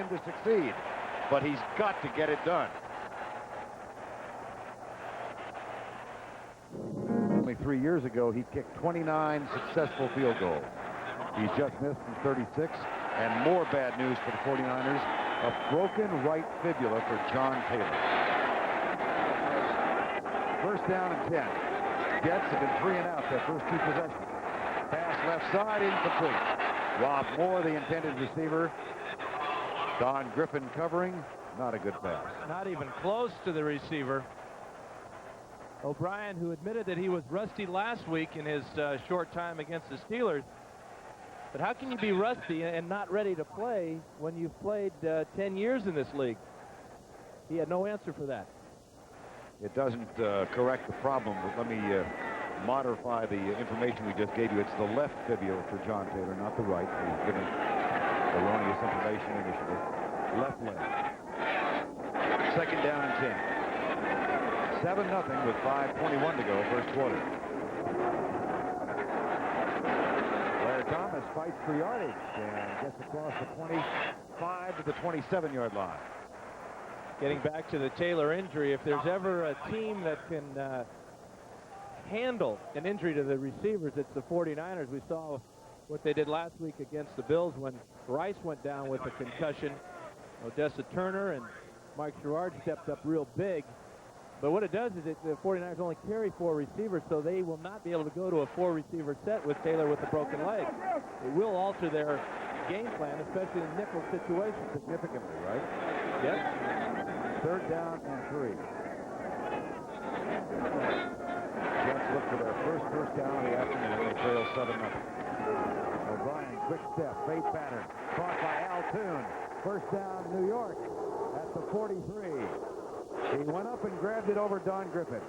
him to succeed, but he's got to get it done. Only 3 years ago, he kicked 29 successful field goals. He's just missed from 36, and more bad news for the 49ers, a broken right fibula for John Taylor. First down and 10. Jets have been 3 and out their first 2 possessions. Pass left side, incomplete. Rob Moore, the intended receiver. Don Griffin covering. Not a good pass. Not even close to the receiver. O'Brien, who admitted that he was rusty last week in his short time against the Steelers. But how can you be rusty and not ready to play when you've played 10 years in this league? He had no answer for that. It doesn't correct the problem, but let me modify the information we just gave you. It's the left fibula for John Taylor, not the right. He's given erroneous information initially. Left leg. Second down and 10. 7-0 with 5:21 to go, first quarter. Blair Thomas fights for yardage and gets across the 25 to the 27-yard line. Getting back to the Taylor injury, if there's ever a team that can handle an injury to the receivers, it's the 49ers. We saw what they did last week against the Bills when Rice went down with a concussion. Odessa Turner and Mike Sherrard stepped up real big. But what it does is the 49ers only carry 4 receivers, so they will not be able to go to a 4-receiver set with Taylor with a broken leg. It will alter their game plan, especially in nickel situations, significantly, right? Yes. Third down and 3. Jets look for their first down of the afternoon. They trail 7-0. O'Brien, quick step, fade pattern, caught by Al Toon. First down, New York at the 43. He went up and grabbed it over Don Griffin.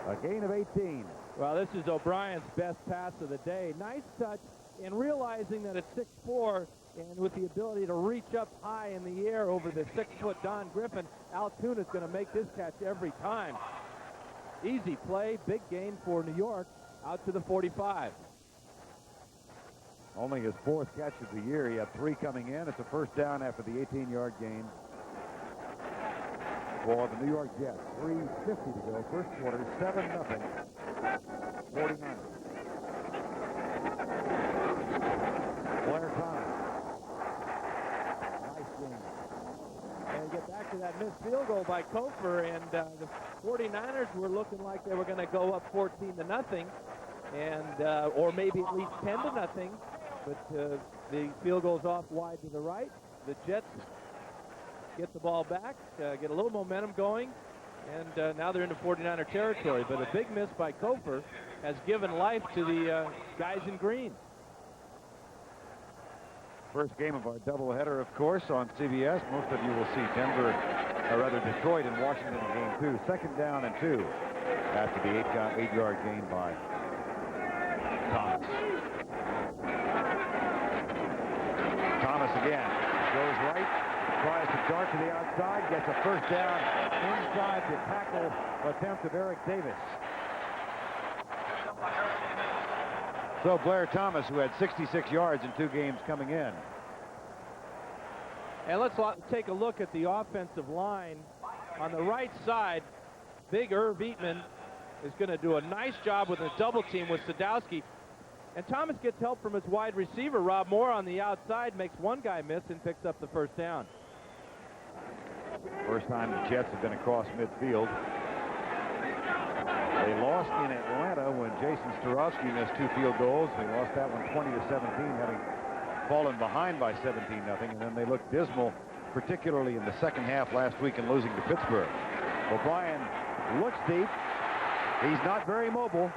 A gain of 18. Well, this is O'Brien's best pass of the day. Nice touch, and realizing that at 6'4", and with the ability to reach up high in the air over the 6-foot Don Griffin, Altoon is going to make this catch every time. Easy play, big gain for New York, out to the 45. Only his 4th catch of the year. He had 3 coming in. It's a first down after the 18-yard gain for the New York Jets. 3:50 to go. First quarter, 7-0. 49. Blair Thomas. Nice game. And get back to that missed field goal by Kofer, and the 49ers were looking like they were going to go up 14-0, and or maybe at least 10-0. But the field goes off wide to the right. The Jets get the ball back, get a little momentum going, and now they're into 49er territory. But a big miss by Kofer has given life to the guys in green. First game of our doubleheader, of course, on CBS. Most of you will see Denver, or rather Detroit and Washington in game 2. Second down and 2 after the 8-yard gain by Thomas. Thomas again goes right, tries to dart to the outside, gets a first down inside the tackle attempt of Eric Davis. So Blair Thomas, who had 66 yards in 2 games coming in. And let's take a look at the offensive line. On the right side, big Irv Eatman is going to do a nice job with a double team with Sadowski. And Thomas gets help from his wide receiver, Rob Moore, on the outside, makes one guy miss and picks up the first down. First time the Jets have been across midfield. They lost in Atlanta when Jason Starowski missed 2 field goals. They lost that one 20-17, having fallen behind by 17-0, and then they looked dismal, particularly in the second half last week in losing to Pittsburgh. O'Brien looks deep. He's not very mobile.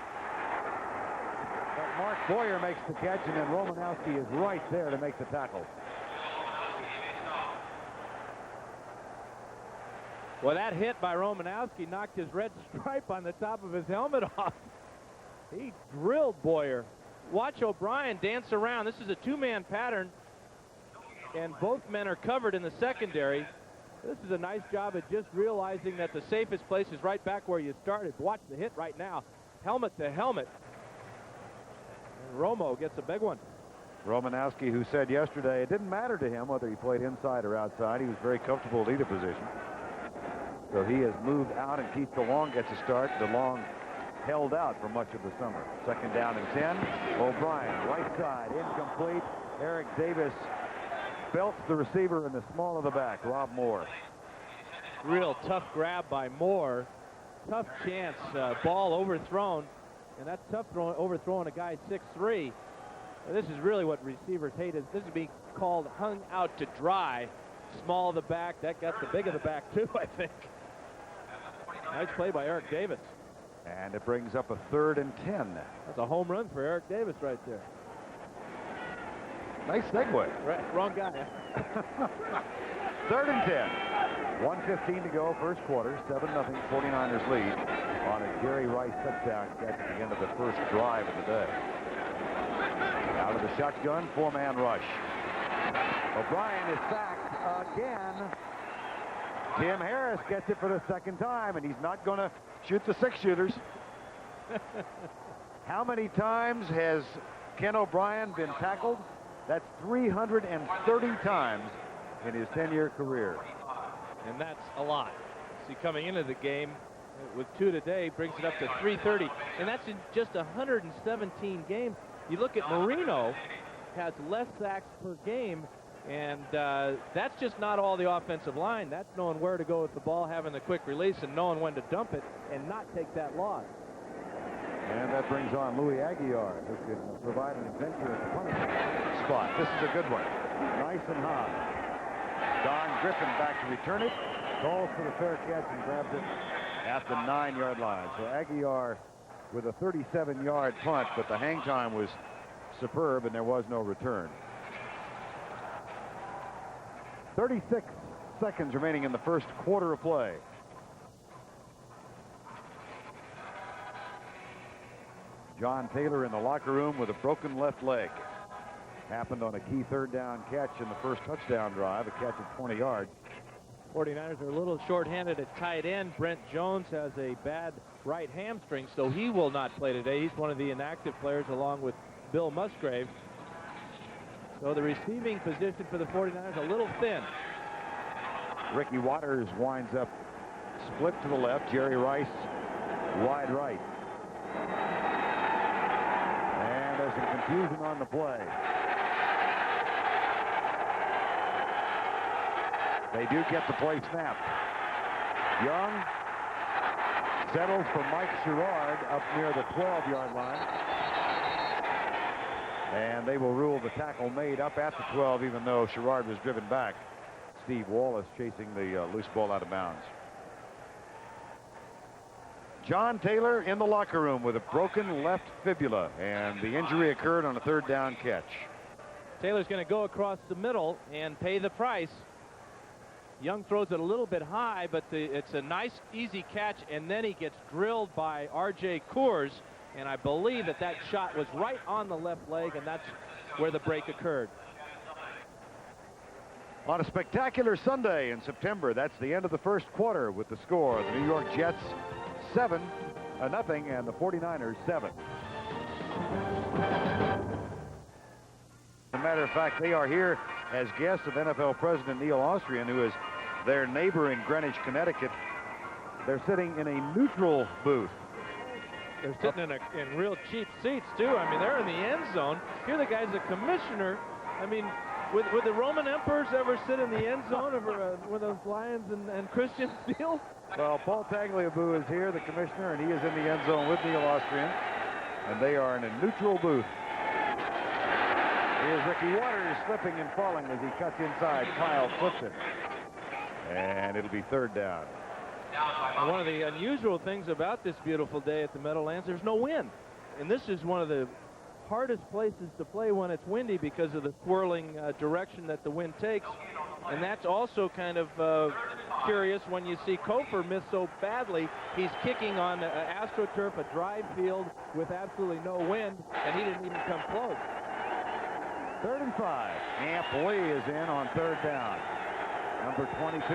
But Mark Boyer makes the catch, and then Romanowski is right there to make the tackle. Well, that hit by Romanowski knocked his red stripe on the top of his helmet off. He drilled Boyer. Watch O'Brien dance around. This is a 2-man pattern, and both men are covered in the secondary. This is a nice job of just realizing that the safest place is right back where you started. Watch the hit right now. Helmet to helmet. And Romo gets a big one. Romanowski, who said yesterday it didn't matter to him whether he played inside or outside. He was very comfortable at either position. So he has moved out, and Keith DeLong gets a start. DeLong held out for much of the summer. Second down and 10. O'Brien, right side, incomplete. Eric Davis belts the receiver in the small of the back, Rob Moore. Real tough grab by Moore. Tough chance. Ball overthrown. And that's tough overthrowing a guy 6'3". This is really what receivers hate. This is being called hung out to dry. Small of the back. That got the big of the back, too, I think. Nice play by Eric Davis. And it brings up a 3rd and 10. That's a home run for Eric Davis right there. Nice segue. Right, wrong guy. 3rd and 10. 1:15 to go, first quarter. 7-0 49ers lead on a Jerry Rice touchdown catch at the end of the first drive of the day. Out of the shotgun, 4-man rush. O'Brien is sacked again. Tim Harris gets it for the second time, and he's not going to shoot the 6-shooters. How many times has Ken O'Brien been tackled? That's 330 times in his 10-year career. And that's a lot. See, coming into the game with 2 today brings it up to 330. And that's in just 117 games. You look at Marino, has less sacks per game. And that's just not all the offensive line. That's knowing where to go with the ball, having the quick release, and knowing when to dump it and not take that loss. And that brings on Louis Aguiar, who can provide an adventure at the punishment spot. This is a good one. Nice and high. Don Griffin back to return it. Calls for the fair catch and grabs it at the 9-yard line. So Aguiar with a 37-yard punt, but the hang time was superb, and there was no return. 36 seconds remaining in the first quarter of play. John Taylor in the locker room with a broken left leg. Happened on a key 3rd down catch in the first touchdown drive, a catch at 20 yards. 49ers are a little short-handed at tight end. Brent Jones has a bad right hamstring, so he will not play today. He's one of the inactive players along with Bill Musgrave. So the receiving position for the 49ers a little thin. Ricky Waters winds up split to the left. Jerry Rice wide right. And there's some confusion on the play. They do get the play snapped. Young settles for Mike Sherrard up near the 12-yard line. And they will rule the tackle made up at the 12, even though Sherrard was driven back. Steve Wallace chasing the loose ball out of bounds. John Taylor in the locker room with a broken left fibula, and the injury occurred on a 3rd down catch. Taylor's going to go across the middle and pay the price. Young throws it a little bit high, but it's a nice, easy catch, and then he gets drilled by R.J. Coors, and I believe that shot was right on the left leg, and that's where the break occurred. On a spectacular Sunday in September, that's the end of the first quarter with the score. The New York Jets 7-0 and the 49ers 7. As a matter of fact, they are here as guests of NFL President Neil Austrian, who is their neighbor in Greenwich, Connecticut. They're sitting in a neutral booth. They're sitting in real cheap seats, too. I mean, they're in the end zone. Here the guy's a commissioner. I mean, would the Roman emperors ever sit in the end zone over where those Lions and Christians deal? Well, Paul Tagliabue is here, the commissioner, and he is in the end zone with Neil Austrian. And they are in a neutral booth. Here's Ricky Waters slipping and falling as he cuts inside. Kyle flips it. And it'll be 3rd down. One of the unusual things about this beautiful day at the Meadowlands, there's no wind. And this is one of the hardest places to play when it's windy because of the swirling direction that the wind takes. And that's also kind of curious when you see Kofer miss so badly. He's kicking on AstroTurf, a dry field with absolutely no wind, and he didn't even come close. 3rd and 5. Amp Lee is in on 3rd down. Number 22.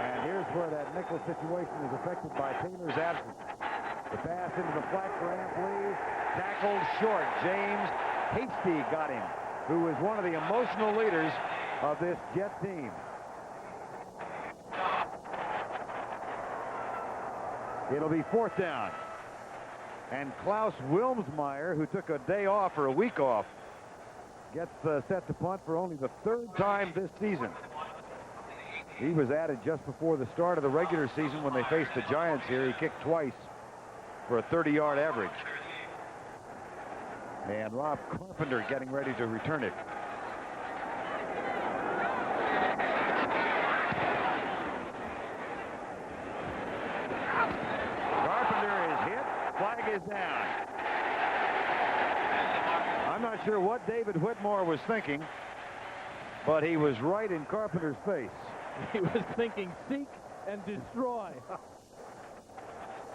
And here's where that nickel situation is affected by Taylor's absence. The pass into the flat for Amp Lee. Tackled short. James Hasty got him, who is one of the emotional leaders of this Jet team. It'll be 4th down. And Klaus Wilmsmeyer, who took a day off or a week off, gets set to punt for only the 3rd time this season. He was added just before the start of the regular season when they faced the Giants here. He kicked twice for a 30-yard average. And Rob Carpenter getting ready to return it. Carpenter is hit. Flag is down. I'm not sure what David Whitmore was thinking, but he was right in Carpenter's face. He was thinking seek and destroy.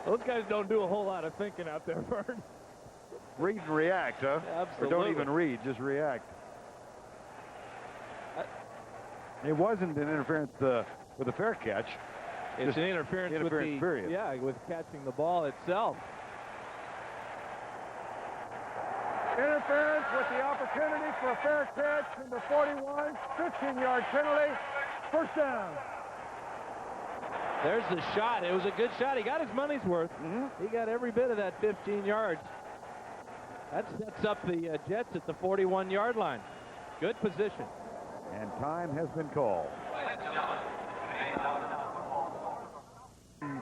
Those guys don't do a whole lot of thinking out there, Vern. Read and react, huh? Absolutely. Or don't even read, just react. It wasn't an interference with a fair catch. It's an interference with the period. Yeah, with catching the ball itself. Interference with the opportunity for a fair catch in the 41, 15-yard penalty, 1st down. There's the shot. It was a good shot. He got his money's worth. He got every bit of that 15 yards. That sets up the Jets at the 41-yard line. Good position. And time has been called.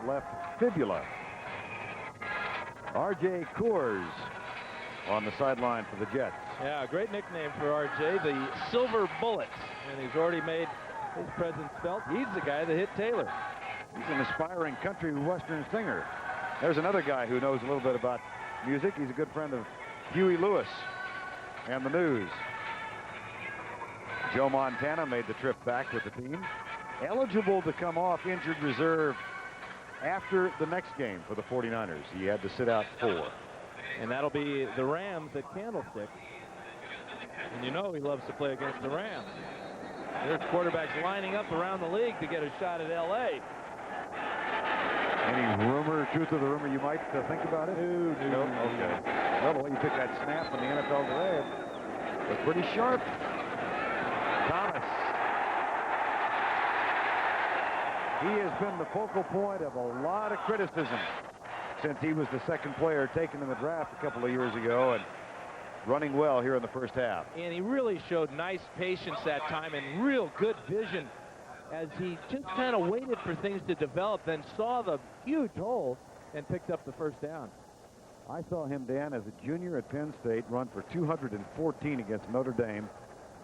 Left fibula. R.J. Coors on the sideline for the Jets. Yeah, a great nickname for R.J., the Silver Bullet. And he's already made his presence felt. He's the guy that hit Taylor. He's an aspiring country western singer. There's another guy who knows a little bit about music. He's a good friend of Huey Lewis and the News. Joe Montana made the trip back with the team. Eligible to come off injured reserve after the next game for the 49ers. He had to sit out 4. And that'll be the Rams at Candlestick. And you know he loves to play against the Rams. There's quarterbacks lining up around the league to get a shot at L.A. Any rumor, truth of the rumor you might think about it? No. Okay. Well, the way you took that snap in the NFL today was pretty sharp. Thomas. He has been the focal point of a lot of criticism since he was the 2nd player taken in the draft a couple of years ago and running well here in the 1st half. And he really showed nice patience that time and real good vision as he just kind of waited for things to develop, then saw the huge hole and picked up the 1st down. I saw him, Dan, as a junior at Penn State, run for 214 against Notre Dame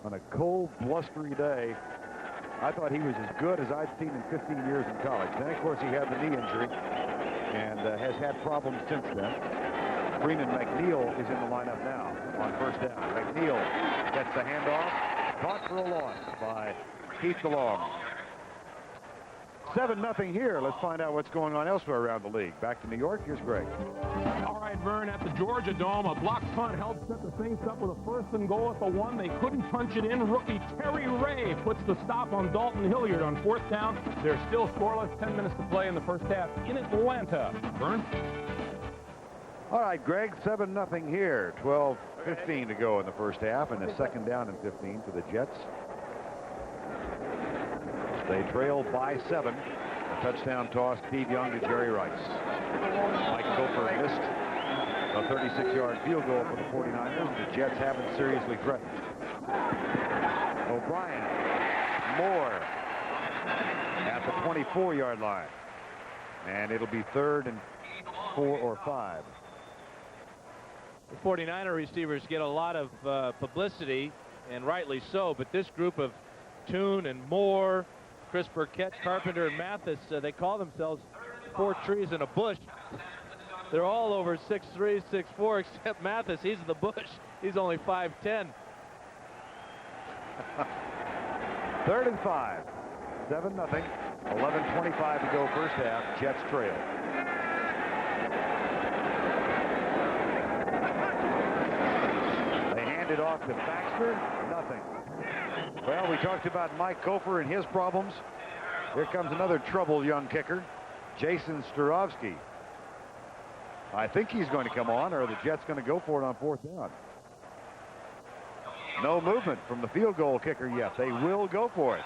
on a cold, blustery day. I thought he was as good as I'd seen in 15 years in college. Then, of course, he had the knee injury and has had problems since then. Freeman McNeil is in the lineup now on 1st down. McNeil gets the handoff, caught for a loss by Keith DeLong. 7-0 here. Let's find out what's going on elsewhere around the league. Back to New York. Here's Greg. All right, Vern, at the Georgia Dome, a block punt helped set the Saints up with a 1st and goal at the 1. They couldn't punch it in. Rookie Terry Ray puts the stop on Dalton Hilliard on 4th down. They're still scoreless. 10 minutes to play in the 1st half in Atlanta. Vern? All right, Greg, 7-0 here. 12:15 to go in the 1st half, and a 2nd down and 15 for the Jets. They trail by 7. A touchdown toss, Steve Young to Jerry Rice. Mike Gopher missed a 36-yard field goal for the 49ers. The Jets haven't seriously threatened. O'Brien, Moore at the 24-yard line. And it'll be 3rd and 4 or 5. The 49er receivers get a lot of publicity, and rightly so, but this group of Toon and Moore, Chris Burkett, Carpenter, and Mathis, they call themselves 4 trees in a bush. They're all over 6'3", 6'4", except Mathis. He's the bush. He's only 5'10". 3rd and 5. 7-0. 11:25 to go 1st half. Jets trail. They hand it off to Baxter. Nothing. Well, we talked about Mike Gopher and his problems. Here comes another troubled young kicker, Jason Sturovsky. I think he's going to come on, or are the Jets going to go for it on 4th down? No movement from the field goal kicker yet. They will go for it.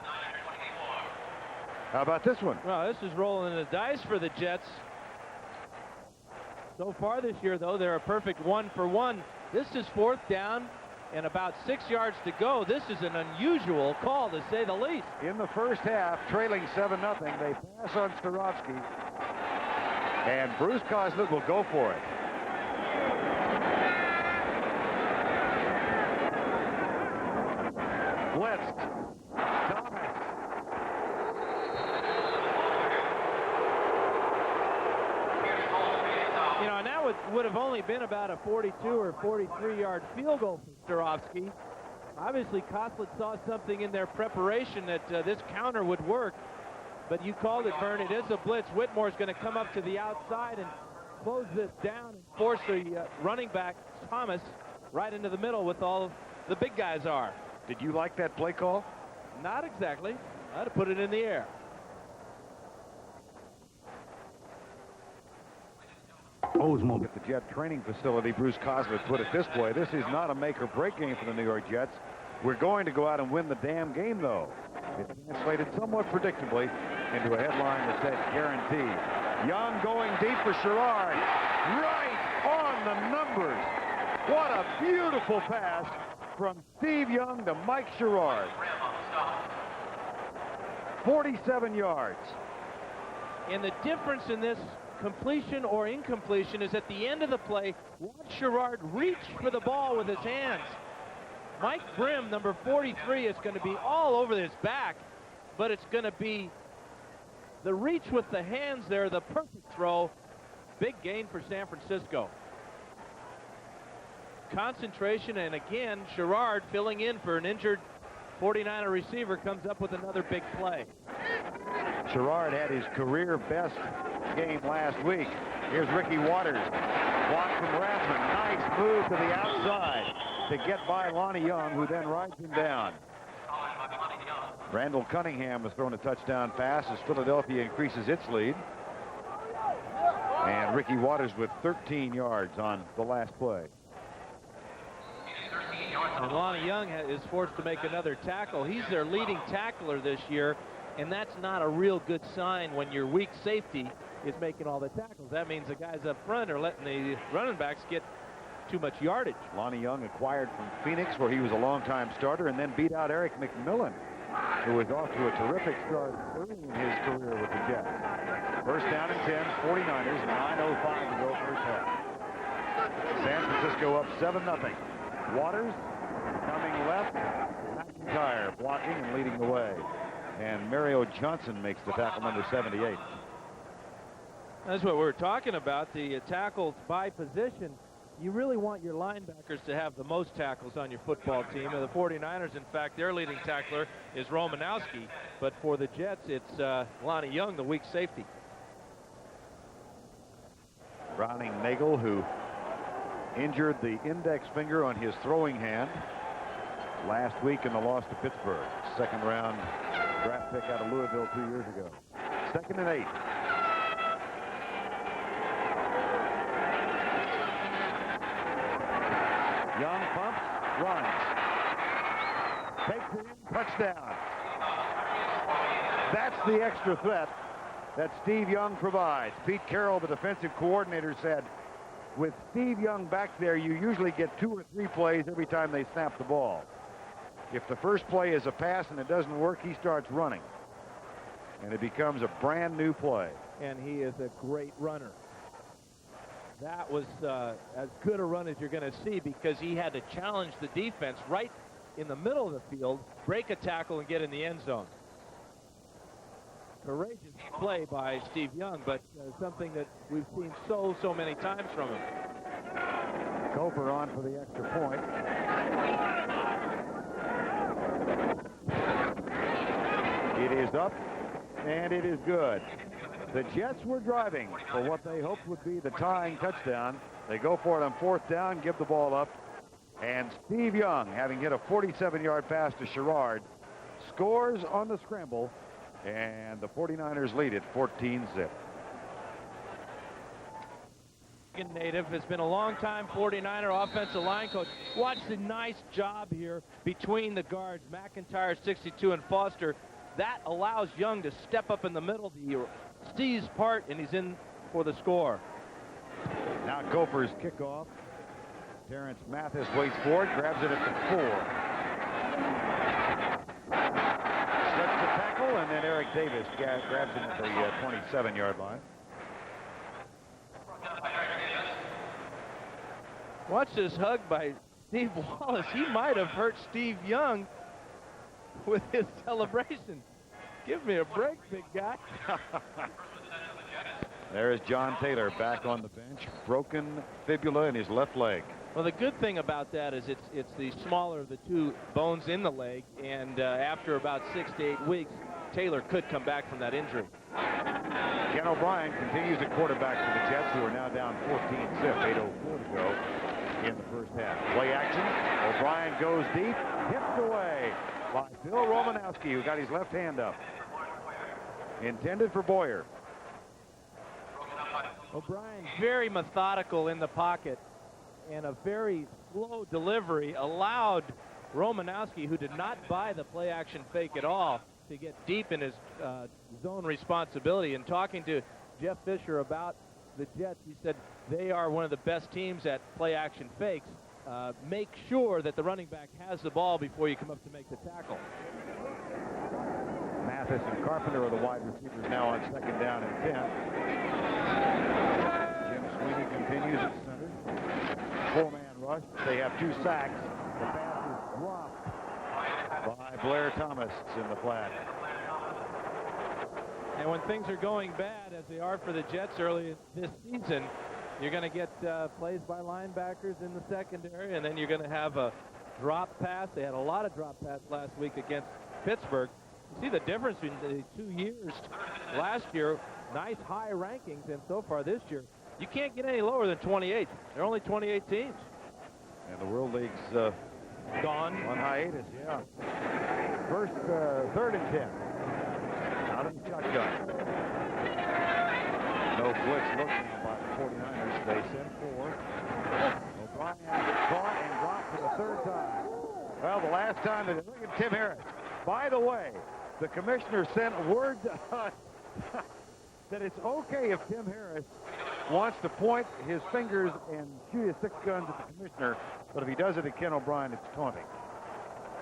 How about this one? Well, this is rolling the dice for the Jets. So far this year, though, they're a perfect 1-for-1. This is 4th down and about 6 yards to go. This is an unusual call, to say the least. In the first half, trailing 7-0, they pass on Starofsky, and Bruce Coslet will go for it. Blitzed. Thomas. You know, and that would have only been about a 42 or 43-yard field goal for Starofsky. Obviously, Coslet saw something in their preparation that this counter would work. But you called it, Vern. It is a blitz. Whitmore's going to come up to the outside and close this down and force the running back, Thomas, right into the middle with all the big guys are. Did you like that play call? Not exactly. I'd have put it in the air. Oldsmobile at the Jet training facility. Bruce Coslet put it this way: this is not a make or break game for the New York Jets. We're going to go out and win the damn game, though. It translated somewhat predictably into a headline that said guarantee. Young going deep for Sherrard. Right on the numbers. What a beautiful pass from Steve Young to Mike Sherrard. 47 yards. And the difference in this completion or incompletion is at the end of the play, watch Sherrard reach for the ball with his hands. Mike Grimm, number 43, is going to be all over his back, but it's going to be the reach with the hands there, the perfect throw. Big gain for San Francisco. Concentration, and again, Sherrard filling in for an injured 49er receiver comes up with another big play. Sherrard had his career best game last week. Here's Ricky Waters. Block from Rathman. Nice move to the outside to get by Lonnie Young, who then rides him down. Randall Cunningham has thrown a touchdown pass as Philadelphia increases its lead. And Ricky Waters with 13 yards on the last play. And Lonnie Young is forced to make another tackle. He's their leading tackler this year, and that's not a real good sign when your weak safety is making all the tackles. That means the guys up front are letting the running backs get too much yardage. Lonnie Young acquired from Phoenix, where he was a longtime starter, and then beat out Eric McMillan, who was off to a terrific start early in his career with the Jets. First down and 10, 49ers, 9:05 to go first half. San Francisco up 7-0. Waters coming left, McIntyre blocking and leading the way. And Mario Johnson makes the tackle, number 78. That's what we're talking about, the tackles by position. You really want your linebackers to have the most tackles on your football team. And the 49ers, in fact, their leading tackler is Romanowski. But for the Jets, it's Lonnie Young, the weak safety. Browning Nagel, who injured the index finger on his throwing hand last week in the loss to Pittsburgh. Second round draft pick out of Louisville 2 years ago. 2nd and 8. Young pumps, runs, takes it in, touchdown. That's the extra threat that Steve Young provides. Pete Carroll, the defensive coordinator, said, with Steve Young back there, you usually get 2 or 3 plays every time they snap the ball. If the first play is a pass and it doesn't work, he starts running. And it becomes a brand new play. And he is a great runner. That was as good a run as you're going to see, because he had to challenge the defense right in the middle of the field, break a tackle, and get in the end zone. Courageous play by Steve Young, but something that we've seen so many times from him. Cofer on for the extra point. It is up, and it is good. The Jets were driving for what they hoped would be the tying touchdown. They go for it on 4th down, give the ball up, and Steve Young, having hit a 47-yard pass to Sherrard, scores on the scramble, and the 49ers lead it 14-zip. Michigan native, has been a long-time 49er offensive line coach. Watch the nice job here between the guards, McIntyre, 62, and Foster. That allows Young to step up in the middle. He sees part, and he's in for the score. Now Gophers kickoff. Terrence Mathis waits for it, grabs it at the 4. Slips the tackle, and then Eric Davis grabs it at the 27-yard line. Watch this hug by Steve Wallace. He might have hurt Steve Young with his celebration. Give me a break, big guy. There's John Taylor back on the bench. Broken fibula in his left leg. Well, the good thing about that is it's the smaller of the two bones in the leg, and after about 6 to 8 weeks, Taylor could come back from that injury. Ken O'Brien continues to quarterback for the Jets, who are now down 14-zip, 8:04 to go in the first half. Play action. O'Brien goes deep, hipped away by Bill Romanowski, who got his left hand up. Intended for Boyer. O'Brien very methodical in the pocket, and a very slow delivery allowed Romanowski, who did not buy the play action fake at all, to get deep in his zone responsibility. And talking to Jeff Fisher about the Jets, he said they are one of the best teams at play action fakes. Make sure that the running back has the ball before you come up to make the tackle. Mathis and Carpenter are the wide receivers now on 2nd down and 10. Jim Sweeney continues at center. 4-man rush. They have 2 sacks. The pass is dropped by Blair Thomas in the flat. And when things are going bad, as they are for the Jets early this season, you're going to get plays by linebackers in the secondary, and then you're going to have a drop pass. They had a lot of drop pass last week against Pittsburgh. You see the difference between the 2 years. Last year, nice high rankings, and so far this year, you can't get any lower than 28. There are only 28 teams. And the World League's Gone. on hiatus, yeah. First, 3rd and 10. Out of the shotgun. No blitz look now by the 49ers. They send 4. O'Brien caught and dropped for the 3rd time. Well, the last time, look at Tim Harris. By the way, the commissioner sent word to us that it's okay if Tim Harris wants to point his fingers and shoot his 6 guns at the commissioner, but if he does it at Ken O'Brien, it's taunting.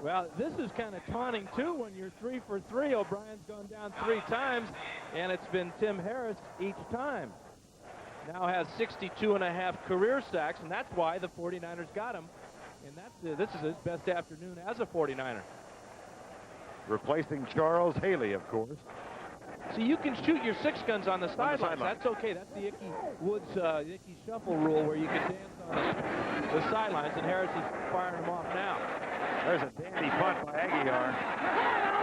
Well, this is kind of taunting, too, when you're 3 for 3. O'Brien's gone down 3 times, and it's been Tim Harris each time. Now has 62.5 career sacks, and that's why the 49ers got him. And this is his best afternoon as a 49er. Replacing Charles Haley, of course. So you can shoot your 6 guns on the sidelines. That's okay. That's the Ickey Woods, Ickey Shuffle rule, where you can dance on the sidelines, and Harris is firing them off now. There's a dandy punt by Aguiar.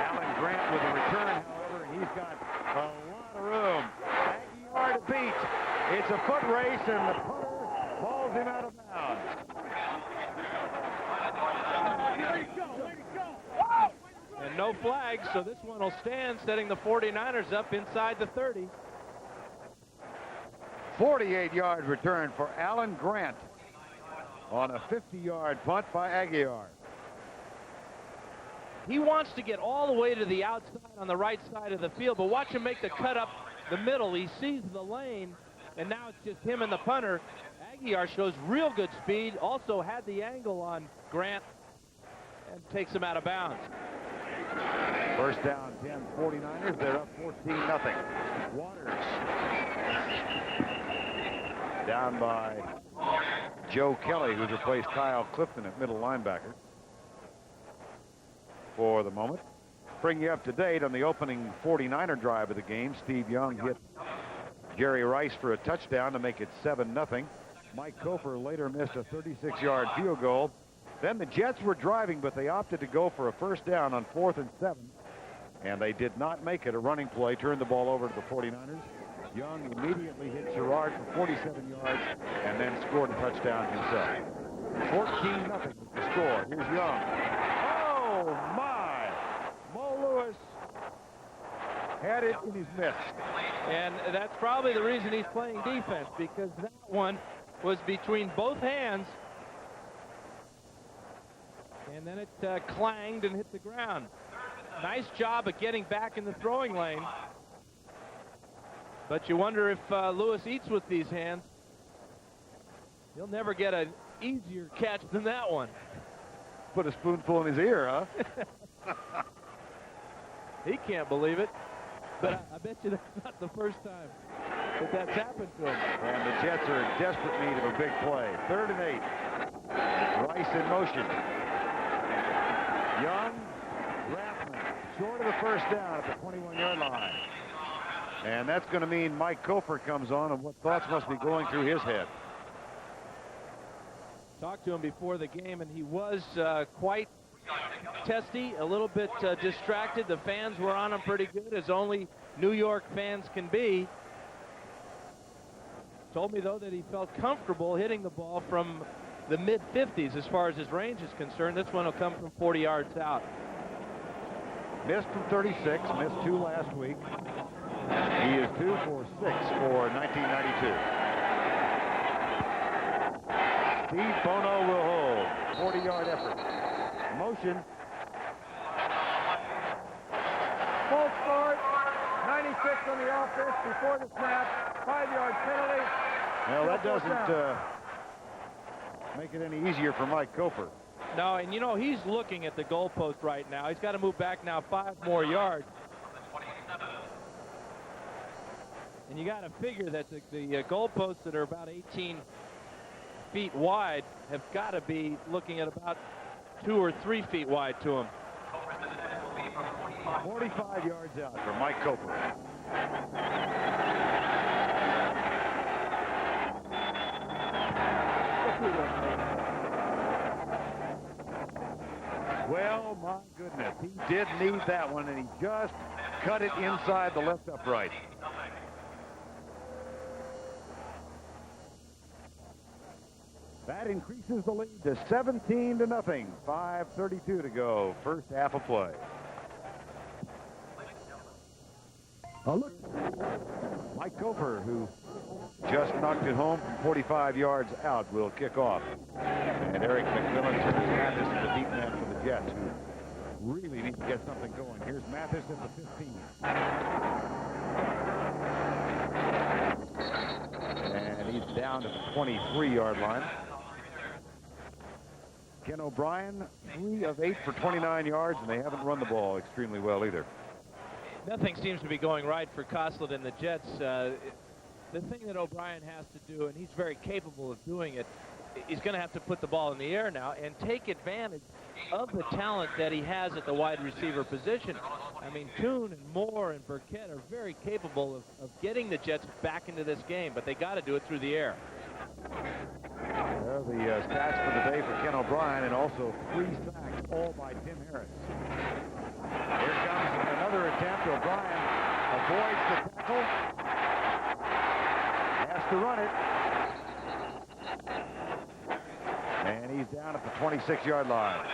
Alan Grant with a return, however, and he's got a lot of room. Aguiar to beat. It's a foot race, and the punter balls him out of bounds. And no flags, so this one will stand, setting the 49ers up inside the 30. 48-yard return for Alan Grant on a 50-yard punt by Aguiar. He wants to get all the way to the outside on the right side of the field, but watch him make the cut up the middle. He sees the lane, and now it's just him and the punter. Aguiar shows real good speed, also had the angle on Grant, and takes him out of bounds. First down, 10, 49ers. They're up 14-0. Waters. Down by Joe Kelly, who's replaced Kyle Clifton at middle linebacker for the moment. Bring you up to date on the opening 49er drive of the game. Steve Young hit Jerry Rice for a touchdown to make it 7-0. Mike Kofer later missed a 36-yard field goal. Then the Jets were driving, but they opted to go for a first down on 4th and 7. And they did not make it a running play, turned the ball over to the 49ers. Young immediately hit Gerard for 47 yards and then scored a touchdown himself. 14-0 is the score. Here's Young. Oh, my! Mo Lewis had it in his midst. And that's probably the reason he's playing defense, because that one was between both hands. And then it clanged and hit the ground. Nice job of getting back in the throwing lane. But you wonder if Lewis eats with these hands. He'll never get an easier catch than that one. Put a spoonful in his ear, huh? He can't believe it. But I bet you that's not the first time that that's happened to him. And the Jets are in desperate need of a big play. 3rd and 8. Rice in motion. Young, Rathman, short of the first down at the 21-yard line. And that's going to mean Mike Kofer comes on, and what thoughts must be going through his head. Talked to him before the game, and he was quite testy, a little bit distracted. The fans were on him pretty good, as only New York fans can be. Told me, though, that he felt comfortable hitting the ball from the mid-50s as far as his range is concerned. This one will come from 40 yards out. Missed from 36, missed 2 last week. He is 2 for 6 for 1992. Steve Bono will hold. 40-yard effort. Motion. Full start. 96 on the offense before the snap. 5-yard penalty. Well, that doesn't make it any easier for Mike Kofer. No, and you know, he's looking at the goalpost right now. He's got to move back now 5 more yards. And you got to figure that the goalposts that are about 18 feet wide have got to be looking at about 2 or 3 feet wide to him. 45 yards out for Mike Kofer. Well, my goodness, he did need that one, and he just cut it inside the left upright. That increases the lead to 17-0. 5:32 to go. First half of play. Oh, look. Mike Kofer, who just knocked it home from 45 yards out, will kick off. And Eric McMillan turns Mathis to the deep man for the Jets, who really need to get something going. Here's Mathis at the 15. And he's down to the 23-yard line. Ken O'Brien, 3 of 8 for 29 yards, and they haven't run the ball extremely well either. Nothing seems to be going right for Coslett and the Jets. The thing that O'Brien has to do, and he's very capable of doing it, he's going to have to put the ball in the air now and take advantage of the talent that he has at the wide receiver position. I mean, Toon and Moore and Burkett are very capable of getting the Jets back into this game, but they got to do it through the air. There are the stats for the day for Ken O'Brien, and also 3 sacks, all by Tim Harris. Here comes another attempt. O'Brien avoids the tackle. Has to run it. And he's down at the 26-yard line.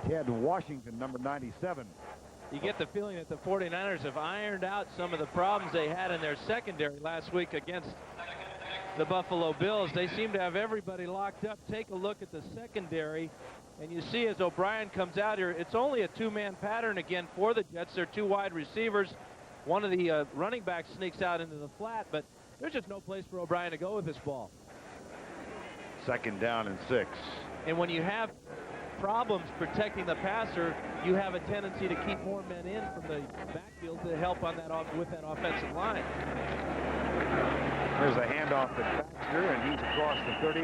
Ted Washington, number 97. You get the feeling that the 49ers have ironed out some of the problems they had in their secondary last week against the Buffalo Bills. They seem to have everybody locked up. Take a look at the secondary, and you see as O'Brien comes out here, it's only a 2-man pattern again for the Jets. They're 2 wide receivers. One of the running backs sneaks out into the flat, but there's just no place for O'Brien to go with this ball. 2nd down and 6. And when you have problems protecting the passer, you have a tendency to keep more men in from the backfield to help on that with that offensive line. There's a handoff to Baxter, and he's across the 30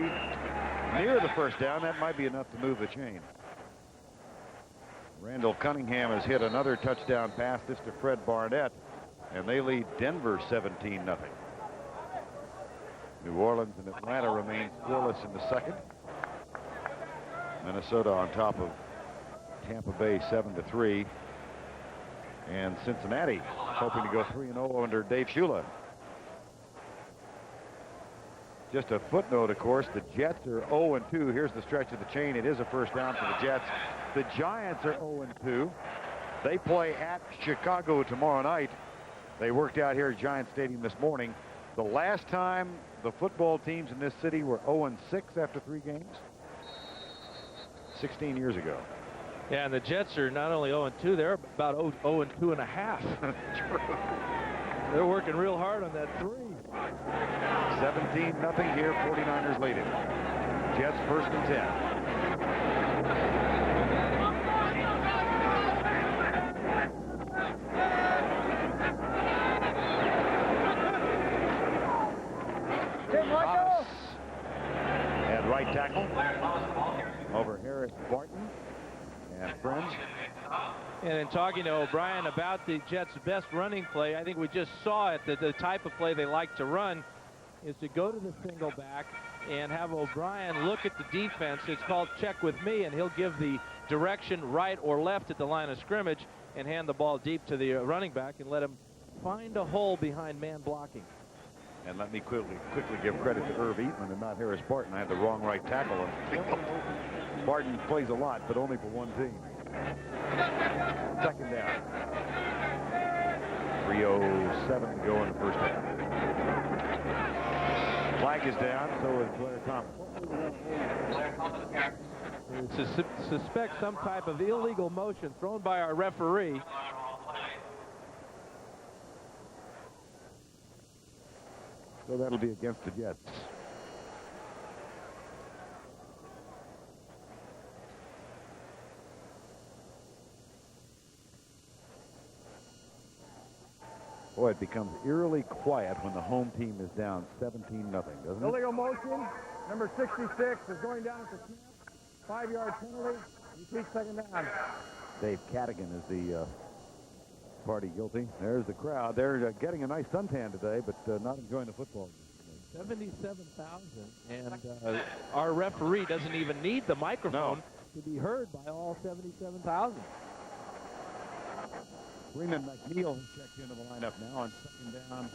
near the first down. That might be enough to move the chain. Randall Cunningham has hit another touchdown pass, this to Fred Barnett, and they lead Denver 17-0. New Orleans and Atlanta remain scoreless in the second. Minnesota on top of Tampa Bay 7-3, and Cincinnati hoping to go 3-0 under Dave Shula. Just a footnote, of course, the Jets are 0-2. Here's the stretch of the chain. It is a first down for the Jets. The Giants are 0-2. They play at Chicago tomorrow night. They worked out here at Giant Stadium this morning. The last time the football teams in this city were 0-6 after 3 games, 16 years ago. Yeah, and the Jets are not only 0-2, they're about 0-2 and a half. True. They're working real hard on that 3. 17-0 here. 49ers lead it. Jets first and 10. Thomas at right tackle over Harris Barton and friends. And in talking to O'Brien about the Jets' best running play, I think we just saw it, that the type of play they like to run is to go to the single back and have O'Brien look at the defense. It's called check with me, and he'll give the direction right or left at the line of scrimmage and hand the ball deep to the running back and let him find a hole behind man blocking. And let me quickly give credit to Irv Eatman and not Harris Barton. I had the wrong right tackle on the field. Barton plays a lot, but only for one team. Second down. 3:07 to go in the first half. Flag is down, so is Blair Thomas. Suspect some type of illegal motion thrown by our referee. So that'll be against the Jets. Boy, it becomes eerily quiet when the home team is down 17-0, doesn't it? Illegal motion. Number 66 is going down at the snap. 5-yard penalty. Repeat second down. Dave Cadigan is the party guilty. There's the crowd. They're getting a nice suntan today, but not enjoying the football. 77,000, and our referee doesn't even need the microphone to be heard by all 77,000. Freeman McNeil checked into the lineup now on second down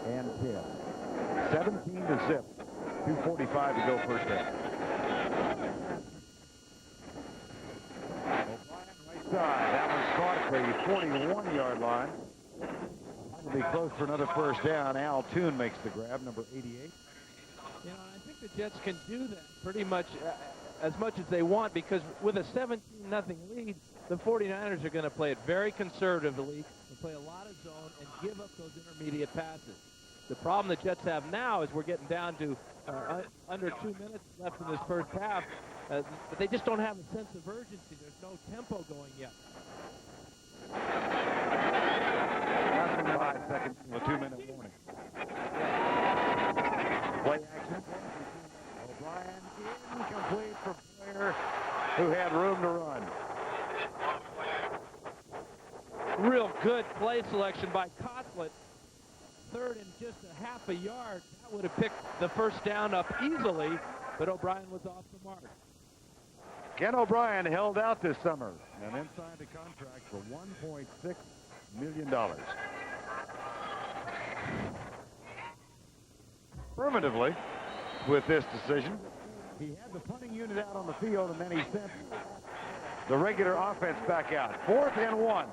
and 10. 17-0. 2:45 to go first half. O'Brien right side. That one's caught at the 41-yard line. Will be close for another first down. Al Toon makes the grab, number 88. You know, I think the Jets can do that pretty much as much as they want, because with a 17-0 lead, the 49ers are going to play it very conservatively and play a lot of zone and give up those intermediate passes. The problem the Jets have now is we're getting down to under 2 minutes left in this first half, but they just don't have a sense of urgency. There's no tempo going yet. 5 seconds in the 2-minute warning. Play action. O'Brien incomplete for Blair, who had room to run. Real good play selection by Coslet. Third and just a half a yard. That would have picked the first down up easily, but O'Brien was off the mark. Ken O'Brien held out this summer and then signed a contract for $1.6 million. Affirmatively, with this decision, he had the punting unit out on the field, and then he sent the regular offense back out. 4th and 1.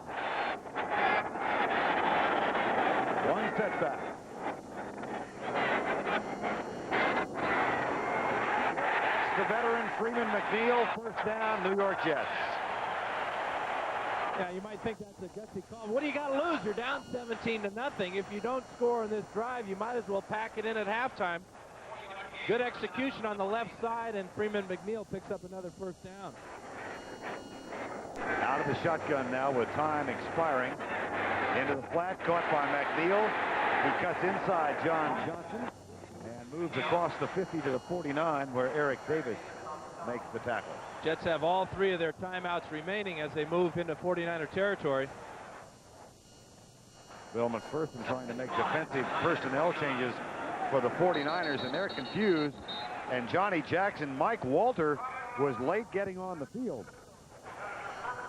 One setback. The veteran Freeman McNeil, first down, New York Jets. Yeah, you might think that's a gutsy call. What do you got to lose? You're down 17-0. If you don't score on this drive, you might as well pack it in at halftime. Good execution on the left side, and Freeman McNeil picks up another first down. Out of the shotgun now with time expiring. Into the flat, caught by McNeil. He cuts inside John Johnson and moves across the 50 to the 49, where Eric Davis makes the tackle. Jets have all 3 of their timeouts remaining as they move into 49er territory. Bill McPherson trying to make defensive personnel changes for the 49ers, and they're confused. And Johnny Jackson, Mike Walter, was late getting on the field.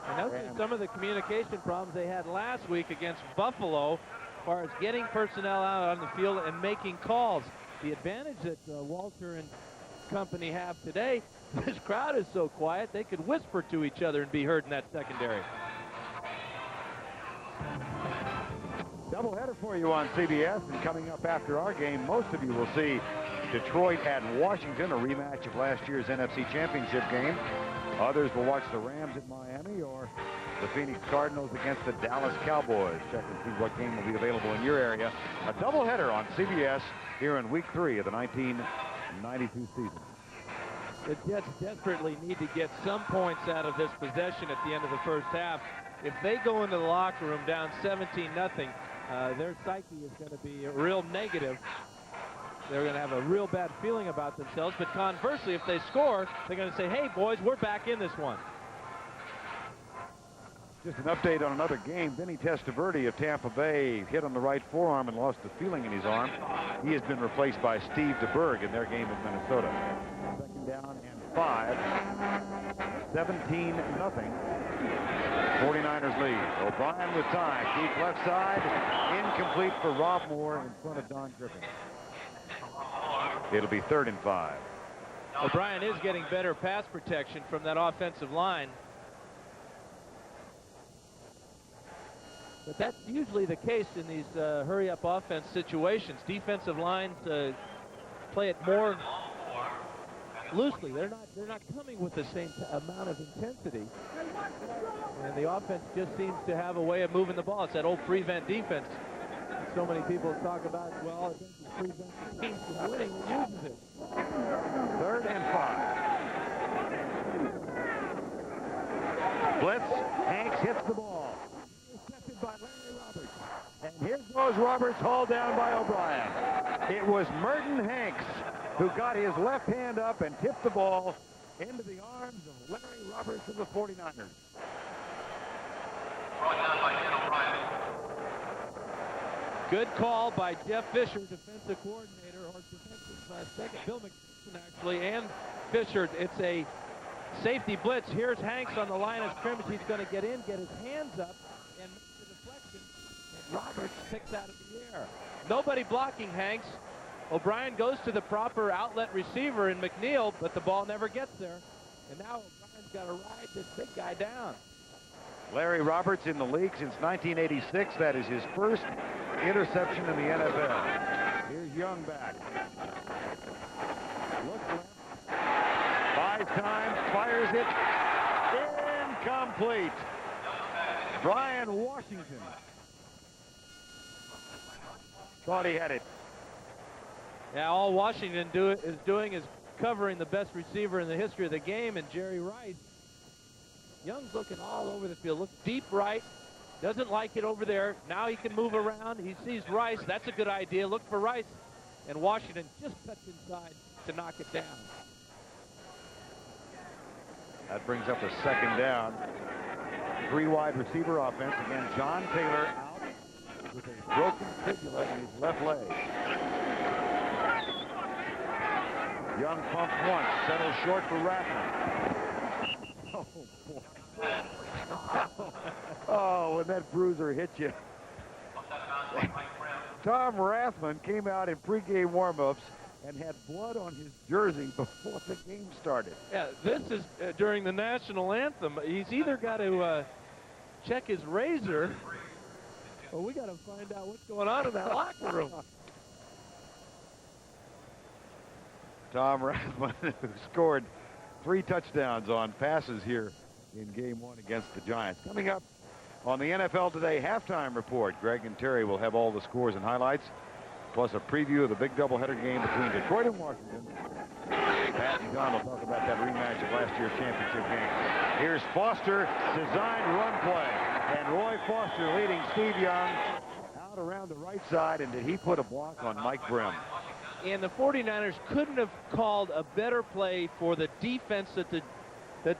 And those are some of the communication problems they had last week against Buffalo as far as getting personnel out on the field and making calls. The advantage that Walter and company have today, this crowd is so quiet they could whisper to each other and be heard in that secondary. Doubleheader for you on CBS, and coming up after our game, most of you will see Detroit at Washington, a rematch of last year's NFC Championship game. Others will watch the Rams at Miami or the Phoenix Cardinals against the Dallas Cowboys. Check and see what game will be available in your area. A doubleheader on CBS here in Week 3 of the 1992 season. The Jets desperately need to get some points out of this possession at the end of the first half. If they go into the locker room down 17-0, their psyche is going to be real negative. They're going to have a real bad feeling about themselves. But conversely, if they score, they're going to say, hey, boys, we're back in this one. Just an update on another game. Vinny Testaverde of Tampa Bay hit on the right forearm and lost the feeling in his arm. He has been replaced by Steve DeBerg in their game in Minnesota. Second down and 5. 17-0. 49ers lead. O'Brien with time. Deep left side. Incomplete for Rob Moore in front of Don Griffin. It'll be 3rd and 5. O'Brien is getting better pass protection from that offensive line. But that's usually the case in these hurry-up offense situations. Defensive lines play it more loosely. They're not coming with the same amount of intensity. And the offense just seems to have a way of moving the ball. It's that old prevent defense. So many people talk about, well, it doesn't prevent the team from winning. It uses it. 3rd and 5. Blitz. Hanks hits the ball. Intercepted by Larry Roberts. And here goes Roberts, hauled down by O'Brien. It was Merton Hanks who got his left hand up and tipped the ball into the arms of Larry Roberts of the 49ers. Good call by Jeff Fisher, defensive coordinator, or defensive second, Bill McPherson actually, and Fisher. It's a safety blitz. Here's Hanks on the line of scrimmage. He's going to get in, get his hands up, and make the deflection. And Roberts picks out of the air. Nobody blocking Hanks. O'Brien goes to the proper outlet receiver in McNeil, but the ball never gets there. And now O'Brien's got to ride this big guy down. Larry Roberts in the league since 1986. That is his first interception in the NFL. Here's Young back. Looks left. 5 times, fires it. Incomplete. Brian Washington thought he had it. Yeah, all Washington is doing is covering the best receiver in the history of the game, and Jerry Rice. Young's looking all over the field. Looks deep right. Doesn't like it over there. Now he can move around. He sees Rice. That's a good idea. Look for Rice. And Washington just cuts inside to knock it down. That brings up a 2nd down. 3 wide receiver offense. Again, John Taylor out with a broken fibula in his left leg. Young pumps once. Settles short for Rathman. Oh, boy. Oh, when that bruiser hit you. Tom Rathman came out in pregame warm-ups and had blood on his jersey before the game started. Yeah, this is during the national anthem. He's either got to check his razor, or we got to find out what's going on in that locker room. Tom Rathman, who scored 3 touchdowns on passes here in Game 1 against the Giants. Coming up on the NFL Today halftime report, Greg and Terry will have all the scores and highlights, plus a preview of the big doubleheader game between Detroit and Washington. Pat and John will talk about that rematch of last year's championship game. Here's Foster, designed run play, and Roy Foster leading Steve Young out around the right side, and did he put a block on Mike Brim? And the 49ers couldn't have called a better play for the defense that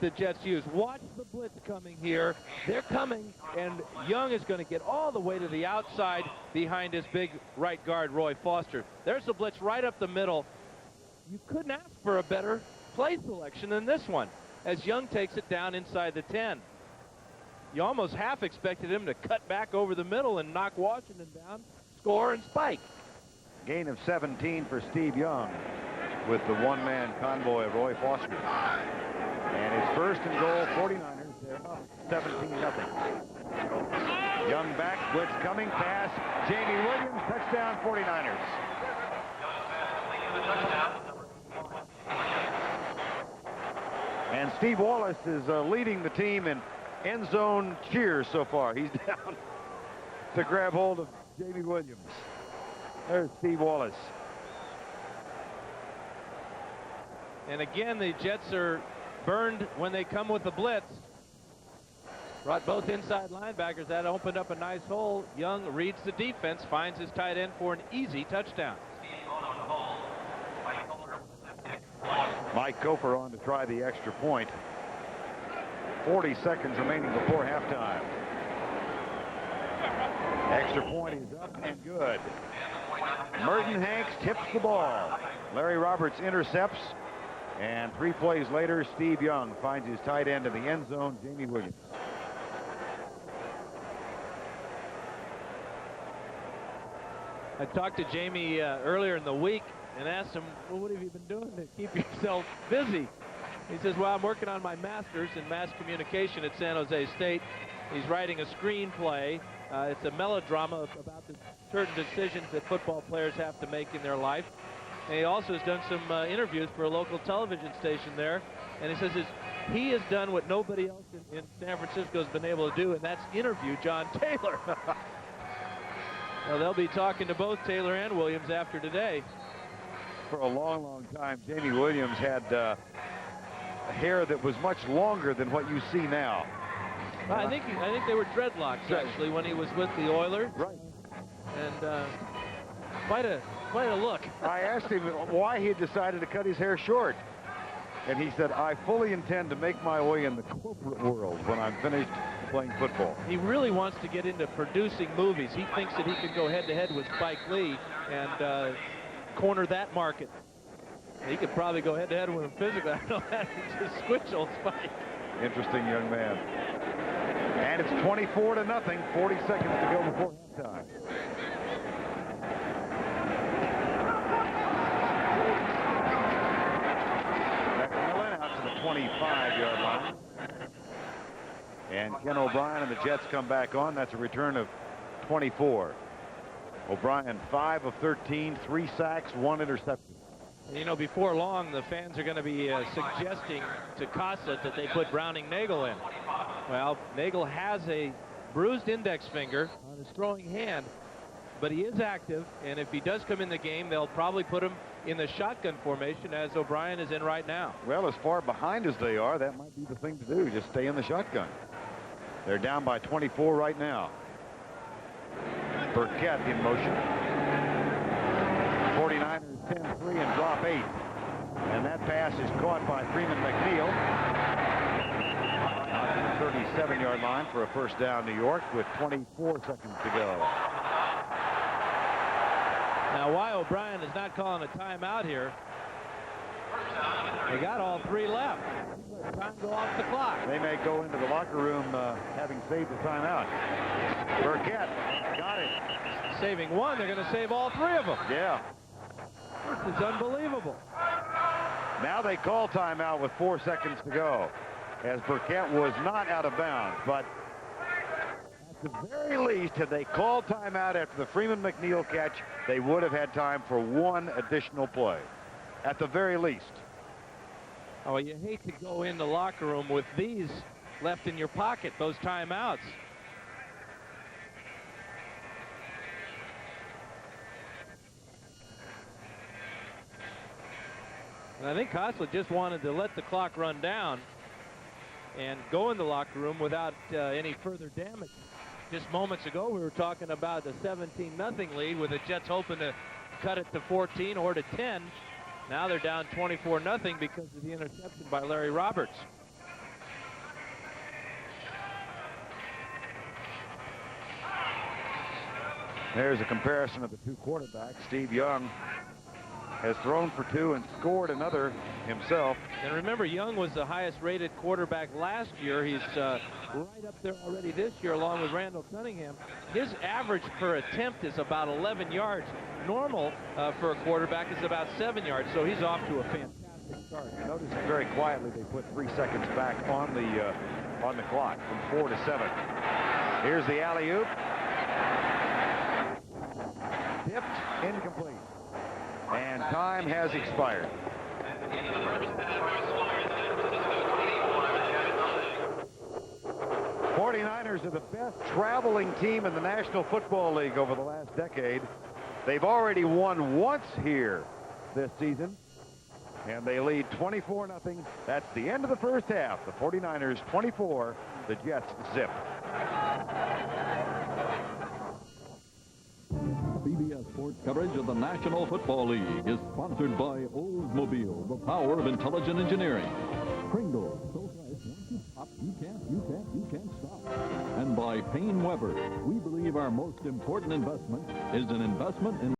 the Jets use. Watch the blitz coming here. They're coming, and Young is going to get all the way to the outside behind his big right guard, Roy Foster. There's the blitz right up the middle. You couldn't ask for a better play selection than this one, as Young takes it down inside the 10. You almost half expected him to cut back over the middle and knock Washington down, score, and spike. Gain of 17 for Steve Young with the one-man convoy of Roy Foster. And it's 1st and goal, 49ers. They're up 17-0. Young back, blitz coming, pass. Jamie Williams, touchdown 49ers. And Steve Wallace is leading the team in end zone cheers so far. He's down to grab hold of Jamie Williams. There's Steve Wallace. And again, the Jets are burned when they come with the blitz. Brought both inside linebackers. That opened up a nice hole. Young reads the defense, finds his tight end for an easy touchdown. Mike Kofer on to try the extra point. 40 seconds remaining before halftime. Extra point is up and good. Merton Hanks tips the ball. Larry Roberts intercepts. And 3 plays later, Steve Young finds his tight end in the end zone, Jamie Williams. I talked to Jamie earlier in the week and asked him, well, what have you been doing to keep yourself busy? He says, well, I'm working on my master's in mass communication at San Jose State. He's writing a screenplay. It's a melodrama about the certain decisions that football players have to make in their life. And he also has done some interviews for a local television station there. And he says he has done what nobody else in San Francisco has been able to do, and that's interview John Taylor. Well, they'll be talking to both Taylor and Williams after today. For a long, long time, Jamie Williams had hair that was much longer than what you see now. I think they were dreadlocks actually when he was with the Oilers. Right. And quite a look. I asked him why he had decided to cut his hair short. And he said, I fully intend to make my way in the corporate world when I'm finished playing football. He really wants to get into producing movies. He thinks that he can go head-to-head with Spike Lee and corner that market. He could probably go head-to-head with him physically. I don't know that. He just squish old Spike. Interesting young man. And it's 24-0, 40 seconds to go before halftime. Out to the 25-yard line. And Ken O'Brien and the Jets come back on. That's a return of 24. O'Brien 5 of 13, 3 sacks, 1 interception. You know, before long, the fans are going to be suggesting to Koslett that they put Browning Nagel in. Well, Nagel has a bruised index finger on his throwing hand, but he is active, and if he does come in the game, they'll probably put him in the shotgun formation as O'Brien is in right now. Well, as far behind as they are, that might be the thing to do. Just stay in the shotgun. They're down by 24 right now. Burkett in motion. 49ers 10-3 and drop 8. And that pass is caught by Freeman McNeil. Out to the 37-yard line for a first down, New York, with 24 seconds to go. Now, why O'Brien is not calling a timeout here? They got all 3 left. Time to go off the clock. They may go into the locker room having saved the timeout. Burkett got it. Saving 1, they're going to save all 3 of them. Yeah. This is unbelievable. Now they call timeout with 4 seconds to go, as Burkett was not out of bounds, but at the very least, had they called timeout after the Freeman McNeil catch, they would have had time for 1 additional play, at the very least. Oh, you hate to go in the locker room with these left in your pocket, those timeouts. And I think Koslett just wanted to let the clock run down and go in the locker room without any further damage. Just moments ago, we were talking about the 17-0 lead with the Jets hoping to cut it to 14 or to 10. Now they're down 24-0 because of the interception by Larry Roberts. There's a comparison of the 2 quarterbacks. Steve Young has thrown for 2 and scored another himself. And remember, Young was the highest-rated quarterback last year. He's right up there already this year, along with Randall Cunningham. His average per attempt is about 11 yards. Normal for a quarterback is about 7 yards, so he's off to a fantastic start. Notice very quietly they put 3 seconds back on the clock from 4 to 7. Here's the alley-oop. Tipped, incomplete. And time has expired. '49ers are the best traveling team in the National Football League over the last decade. They've already won once here this season, and they lead 24-0. That's the end of the first half. The 49ers 24, the Jets zip. CBS Sports coverage of the National Football League is sponsored by Oldsmobile, the power of intelligent engineering. Pringles, so fresh, once you pop, you can't stop. And by Payne Weber, we believe our most important investment is an investment in